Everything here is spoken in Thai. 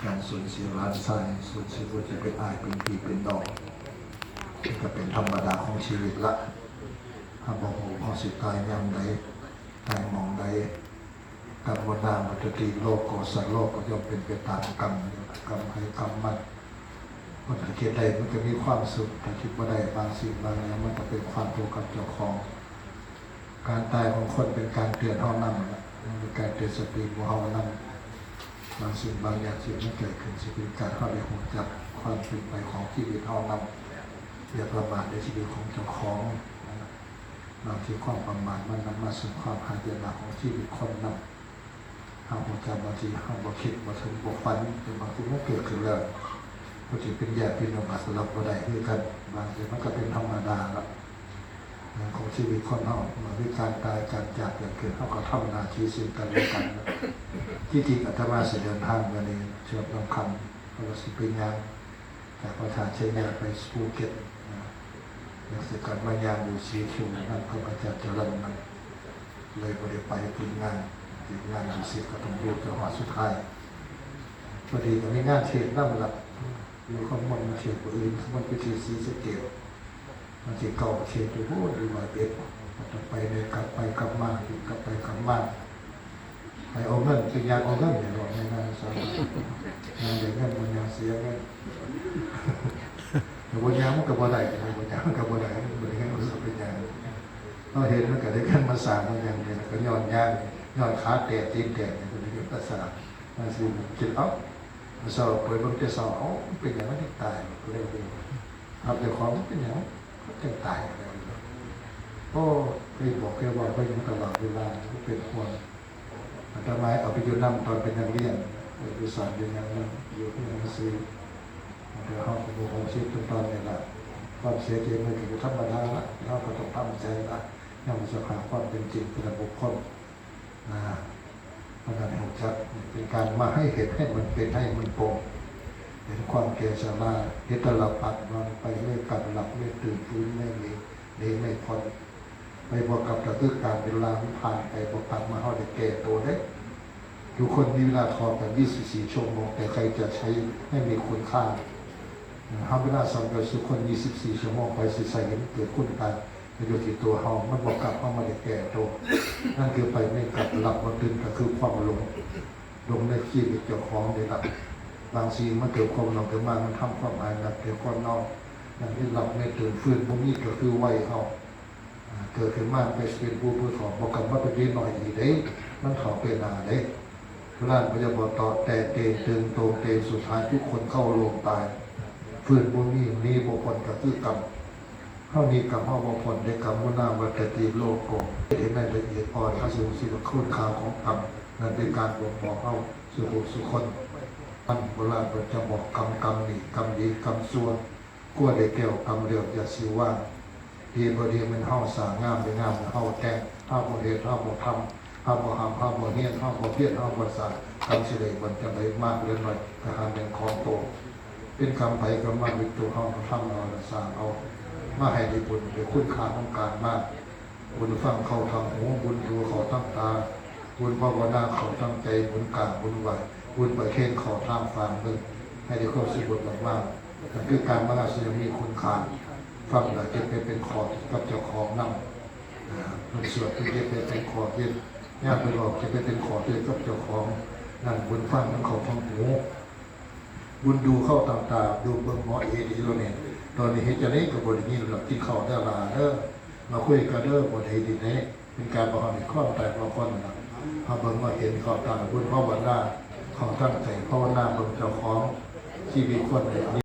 การสูญเสียร้านทรายสูญเสียผู้ที่เป็นอายเป็นพี่เป็นน้องนี่ก็เป็นธรรมดาของชีวิตละถ้าบอกว่าพอสิตายยังใดตายมองใดกรรมวนามัตติโลกโกสัตโลกก็ย่อมเป็นไปตามกรรมกรรมให้กรรมมันมันจะคิดใดมันจะมีความสุขแต่คิดว่าใดบางสิ่งบางอย่างมันจะเป็นความทุกข์กับเจ้าของการตายของคนเป็นการเตือนเท่านั้นเป็นการเตือนสติของเรานั้นบางสิ่งบางอย่างที่มันเกิดขึ้นจะเป็นการเข้าไปหัวจับความเป็นไปของชีวิตเท่านั้นอย่าประมาทในชีวิตของเจ้าของบางทีความประมาทมันนำมาสู่ความหายนะของชีวิตคนนั้นห้ามหัวจับบางทีห้ามบ่คิดบ่ถึงบ่ฝันแต่บางทีมันเกิดขึ้นแล้วบางทีเป็นญาติพี่น้องอาสลับบ่ได้คือกันบางทีมันก็เป็นธรรมดาละของชีวิตคนเรามาด้วยการตายการจากเกิดขึ้นเขาก็ทำหน้าที่สิ่งกันและกันที่จริงอาตมาเสด็จทางมาในเชือกลำคำเราสิเป็นยังจากประธานเชียงใหม่ไปภูเก็ตอยากจะกลับมายามอยู่สีคิวนั่นก็อาจารย์เจริญมันเลยไม่ได้ไปติดงานอยู่สีก็ต้องอยู่จังหวัดสุดท้ายพอดีก็มีงานเชียงนั่นแหละอยู่ข้างบนมาเชียงอื่นมันไปเชียงสีสเกลมันจะเก่าเชียงอยู่โอ้ดีว่าเด็ดต่อไปเลยกลับไปกลับมาอยู่กลับไปกลับมาไปเอาเงินเป็นยาเอาเงินอย่างไรในงานสอนงานอย่างเงินมันยังเสียเงินแต่วันยามันกับวันใดวันยามันกับวันใดมันเป็นเงินรู้สึกเป็นอย่างเราเห็นมันก็ได้ขึ้นมาสร้างมันอย่างนี้ก็ย้อนย่างย้อนขาแตะตีนแตะเนี่ยตัวนี้เป็นภาษามันคือจิตอ๊อมันสอบเปิดบางทีสอบอ๋อเป็นอย่างนั้นที่ตายเร็วๆครับเดี๋ยวของเป็นอย่างนั้นก็ตายอะไรก็เคยบอกไปอยู่ตลอดเวลาเป็นคนอาตมาเอาไปอยู่นำตอนเป็นนักเรียนอยู่สอนอยู่อย่างนั้นอยู่ที่หนังสือเดี๋ยวเขาเป็นคนชีวิตตอนนี้ละความเสียใจมันคือธรรมดาละเราก็ต้องทำใจละยังมีสภาพความเป็นจริงเป็นบุคคลนะเพราะนั้นผมจะเป็นการมาให้เห็นให้มันเป็นให้มันโปร่งเห็นความแก่ชราเห็นตลับปัดนอนไปไม่กลับหลับไม่ตื่นฟื้นไม่มีดีไม่พ้นไปบวกกับกระตุ้นการเวลาผ่านไปบวกกับมาเขาได้แก่ตัวได้ทุกคนมีเวลาทองกัน24 ชั่วโมงแต่ใครจะใช้ให้มีคุณค่าห้ามเวลาสำหรับทุกคน24 ชั่วโมงไปใส่เห็นเกิดคุณกันในโดยที่ตัวเขามันบวกกับเขามาได้แก่ตัวนั่นคือไปไม่กลับหลับมาตื่นก็คือความหลงในชีวิตเจ้าของได้หลับบางสิ่งมันเกิดความหลงเกิดมามันทำความหายหนักเกิดความนอนอย่างที่หลับไม่ตื่นฟื้นพวกนี้ก็คือไวเขาเกิดขึ้นมาไปเป็นผู้ถอดบอกกับว่าเป็นหน่อยอีกเด้มันถอดเป็นนาเด้ร่างพยาบาลต่อแต่เตงตึงโตงเตงสุดท้ายทุกคนเข้าโรงตายฟื้นพวกนี้นี่บุคคลกับคือกรรมเข้านี้กรรมเข้าบุคคลได้กรรมวนาวัตติโลกโกเห็นในละเอียดอ่อนเข้าสู่สิ่งคุณค่าของกรรมนั่นเป็นการบอกเข้าสู่คนอันโบราณจะบอกกรรมนี่กรรมดีกรรมชั่วกั้วได้แก้วกรรมเดียวอย่าสิว่าดีบดีมันเข้าสางามเป็นงามเข้าแก้เข้าโมเหตุเข้าโมทำเข้าโมหำเข้าโมเฮียนเข้าโมเพี้ยนเข้าโมสารกรรมสิเลมันจะได้มากเรื่อยหน่อยทหารเป็นของโตเป็นคำไผ่กรรมวิจุเข้าทำเอาสร้างเอามาให้ได้บุญเดี๋ยวคุณค่าของการมากบุญฟังเขาทำหูบุญดูเขาตั้งตาบุญภาวนาเขาตั้งใจบุญกลางบุญไหวบุญไปเข่งเขาทางฟังหนึ่งให้ได้เข้าสู่บุญมากๆนั่นคือการมาเสียมีคุณค่าฟังแล้วจะเป็นขอกับเจ้าของนั่งมันสวดที่จะเป็นขอเย็นย่าไปหลอกจะเป็นขอเย็นกับเจ้าของนั่นบุญฟังนั่นเขาทำหูบุญดูเข้าต่างๆดูเบื้องหมอเอดีเราเนี่ยตอนนี้เห็นจะเล่นกับบริญินหลักที่เขาได้ลามาคุยกันบทเอดีนี้เป็นการประหารข้อแต่ละคนนะพอเบิ่งมาเห็นเขาต่างบุญภาวนาเขาตั้งใจภาวนาเบิ่งเจ้าของชีวิตคนเนี่ย